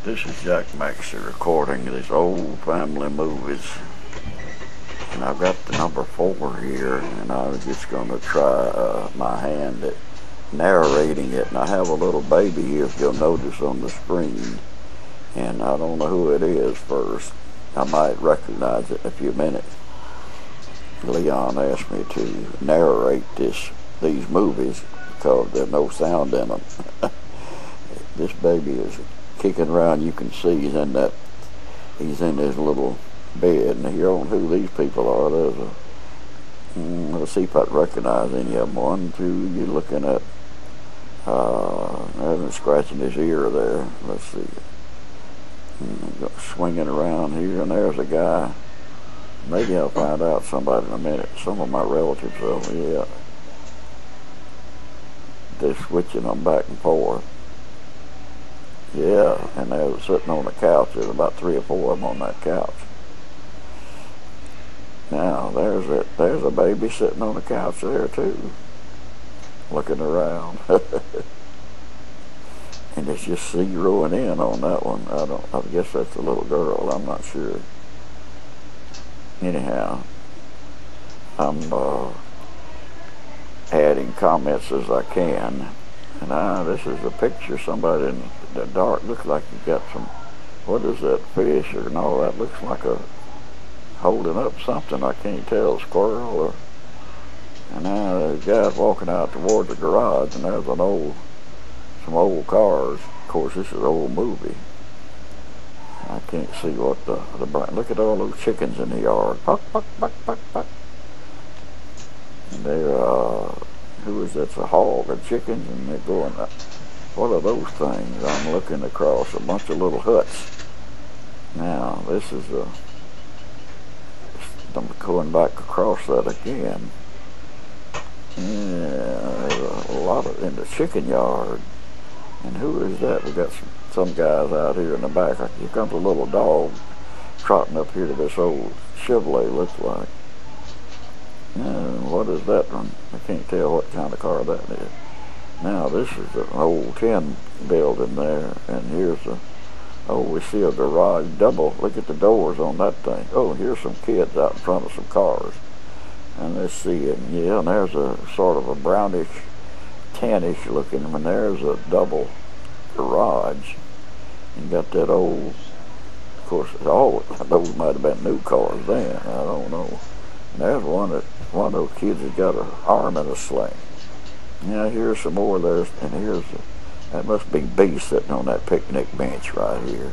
This is Jack Maxey recording these old family movies. And I've got the number 4 here, and I was just going to try my hand at narrating it. And I have a little baby here, if you'll notice on the screen. And I don't know who it is first. I might recognize it in a few minutes. Leon asked me to narrate these movies because there's no sound in them. This baby is kicking around. You can see he's in his little bed, and you don't know who these people are. Let's see if I recognize any of them. 1, 2, you're looking at having scratching his ear there. Let's see. Swinging around here, and there's a guy. Maybe I'll find out somebody in a minute. Some of my relatives, though, yeah. They're switching them back and forth. Yeah, and they were sitting on the couch. There's about 3 or 4 of them on that couch. Now, there's a baby sitting on the couch there, too, looking around. And it's just zeroing in on that one. I guess that's a little girl. I'm not sure. Anyhow, I'm adding comments as I can. And this is a picture. Somebody in the dark looks like you got some. What is that, fish or no? That looks like holding up something. I can't tell, a squirrel or. And now the guy's walking out towards the garage, and there's some old cars. Of course, this is an old movie. I can't see what the look at all those chickens in the yard. Puck, puck, puck, puck, puck. And they're who is that's a hog of chickens, and they're going up. What are those things? I'm looking across a bunch of little huts. Now this is I'm going back across that again. Yeah, there's a lot of in the chicken yard. And who is that? We got some guys out here in the back. Here comes a little dog trotting up here to this old Chevrolet, looks like. And what is that one? I can't tell what kind of car that is. Now this is an old tin building there, and here's we see a garage double. Look at the doors on that thing. Oh, here's some kids out in front of some cars. And let's see, and yeah, and there's a sort of a brownish, tannish looking, and there's a double garage. And got that old, of course, those might have been new cars then, I don't know. And there's one of those kids has got an arm in a sling. Now here's some more there, and that must be B sitting on that picnic bench right here.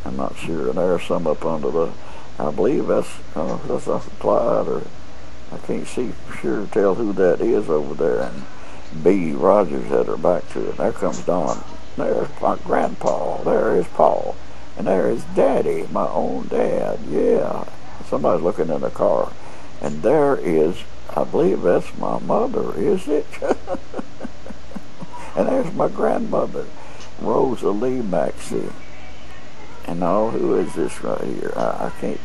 I'm not sure. And there's some up under I believe that's Clyde, or I can't see for sure tell who that is over there. And B. Rogers had her back to it. There comes Don. There's my grandpa. There is Paul. And there is Daddy, my own dad. Yeah. Somebody's looking in the car. And there is, I believe that's my mother, is it? And there's my grandmother, Rosalie Maxey. And now, who is this right here? I can't.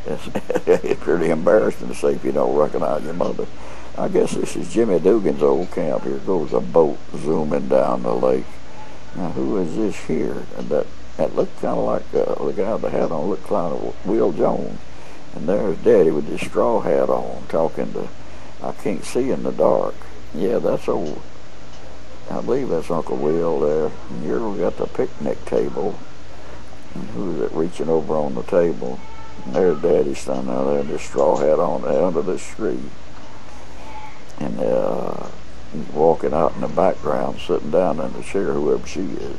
It's pretty embarrassing to say if you don't recognize your mother. I guess this is Jimmy Dugan's old camp. Here goes a boat zooming down the lake. Now, who is this here? And that looked kind of like the guy that had on looked kind of Will Jones. And there's Daddy with his straw hat on, talking to. I can't see in the dark. Yeah, that's old. I believe that's Uncle Will there. And here we got the picnic table. And who's it reaching over on the table? And there's Daddy standing out there with his straw hat on under this tree. And he's walking out in the background, sitting down in the chair, whoever she is.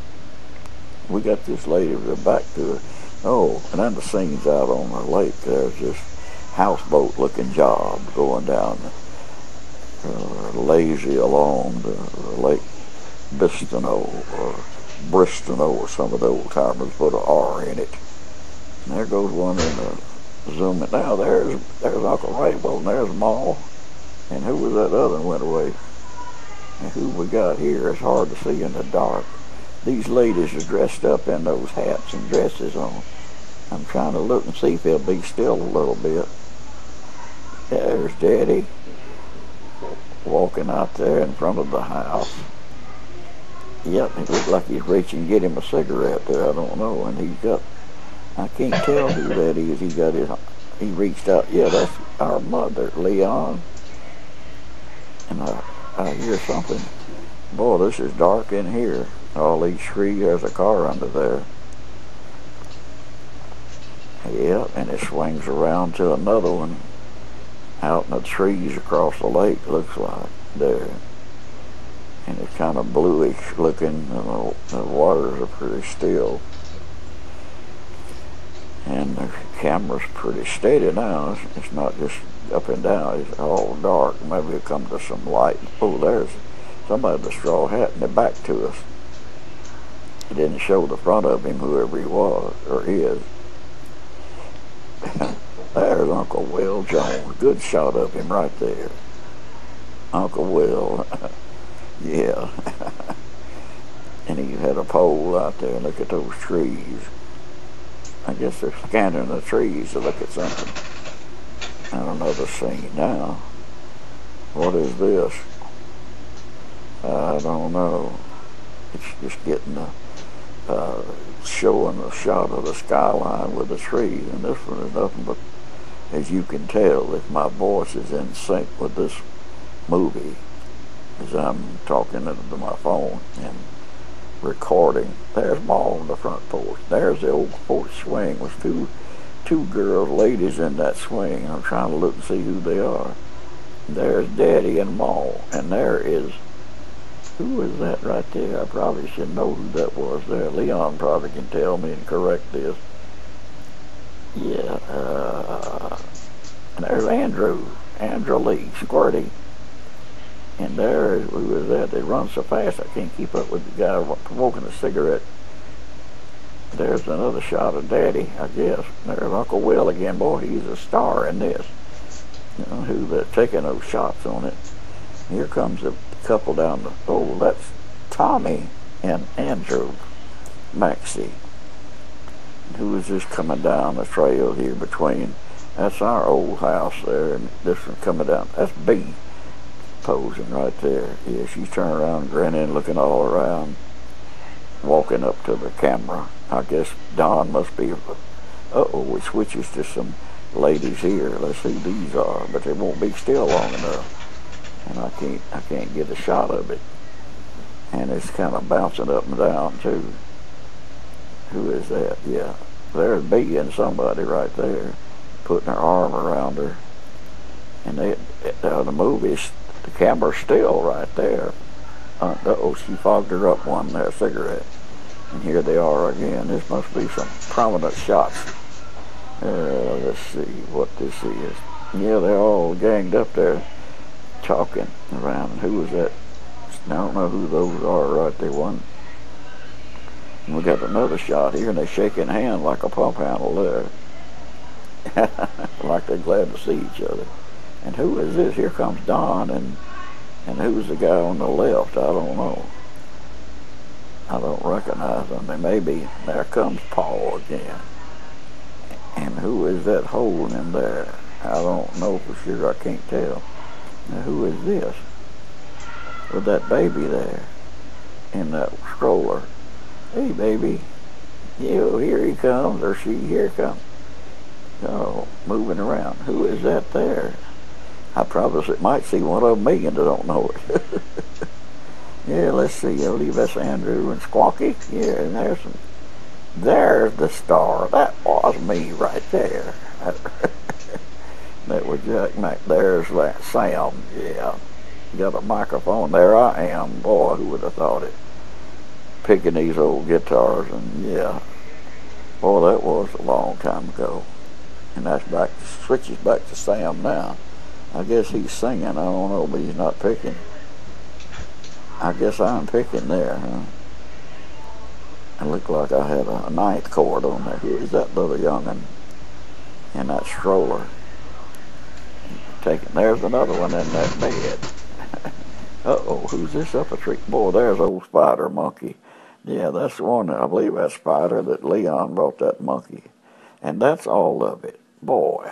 We got this lady with her back to her. Oh, and then the scene's out on the lake. There's this houseboat-looking job going down lazy along the Lake Bistineau or Bristow, or some of the old timers put an R in it. And there goes one in the zooming. Now there's Uncle Rainbow, and there's Ma. And who was that other one went away? And who we got here? It's hard to see in the dark. These ladies are dressed up in those hats and dresses on. I'm trying to look and see if they'll be still a little bit. There's Daddy walking out there in front of the house. Yep, it looked like he's reaching to get him a cigarette there. I don't know, and he's got. I can't tell who that is. He reached out. Yeah, that's our mother, Leon. And I hear something. Boy, this is dark in here. All these trees. There's a car under there. Yeah, and it swings around to another one out in the trees across the lake, looks like, there. And it's kind of bluish looking, and the waters are pretty still. And the camera's pretty steady now. It's not just up and down. It's all dark. Maybe it'll come to some light. Oh, there's somebody with a straw hat in the back to us. It didn't show the front of him, whoever he was, or is. There's Uncle Will Jones. Good shot of him right there. Uncle Will. Yeah. And he had a pole out there. Look at those trees. I guess they're scanning the trees to look at something. And another scene now. What is this? I don't know. It's just getting showing a shot of the skyline with the trees, and this one is nothing but, as you can tell, if my voice is in sync with this movie, as I'm talking into my phone and recording. There's Mall on the front porch. There's the old porch swing with two girls, ladies in that swing. I'm trying to look and see who they are. There's Daddy and Mall, and there is, who is that right there? I probably should know who that was there. Leon probably can tell me and correct this. Yeah, and there's Andrew Lee, Squirty. And there, who is that? They run so fast I can't keep up with the guy provoking a cigarette. There's another shot of Daddy, I guess. There's Uncle Will again. Boy, he's a star in this. You know, who they're taking those shots on it. Here comes a couple down the, oh, that's Tommy and Andrew Maxey. Who is this coming down the trail here between? That's our old house there, and this one coming down. That's B posing right there. Yeah, she's turning around, grinning, looking all around, walking up to the camera. I guess Don must be. Uh-oh, it switches to some ladies here. Let's see who these are, but they won't be still long enough. And I can't get a shot of it. And it's kind of bouncing up and down too. Who is that? Yeah, there's B and somebody right there, putting her arm around her. And the movie's, the camera's still right there. Uh-oh, she fogged her up one there, cigarette. And here they are again. This must be some prominent shots. Let's see what this is. Yeah, they're all ganged up there, talking around. Who is that? I don't know who those are right there. One. And we got another shot here, and they're shaking hands like a pump handle there. Like they're glad to see each other. And who is this? Here comes Don, and who's the guy on the left? I don't know. I don't recognize them. They may be. There comes Paul again. And who is that holding him there? I don't know for sure. I can't tell. Now, who is this? With that baby there in that stroller. Hey, baby. You, here he comes, or she, here comes. Oh, moving around. Who is that there? I probably might see one of them me and I don't know it. Yeah, let's see. I believe that's Andrew and Squawky. Yeah, and there's the star. That was me right there. That was Jack Mac. There's that Sam. Yeah. Got a microphone. There I am. Boy, who would have thought it? Picking these old guitars, and yeah. Boy, that was a long time ago. And that's back, switches back to Sam now. I guess he's singing. I don't know, but he's not picking. I guess I'm picking there, huh? It looked like I had a ninth chord on there. Here's that little young'un in that stroller. There's another one in that bed. Uh-oh, who's this up a tree? Boy, there's old Spider Monkey. Yeah, that's the one. I believe that's Spider that Leon brought that monkey. And that's all of it. Boy.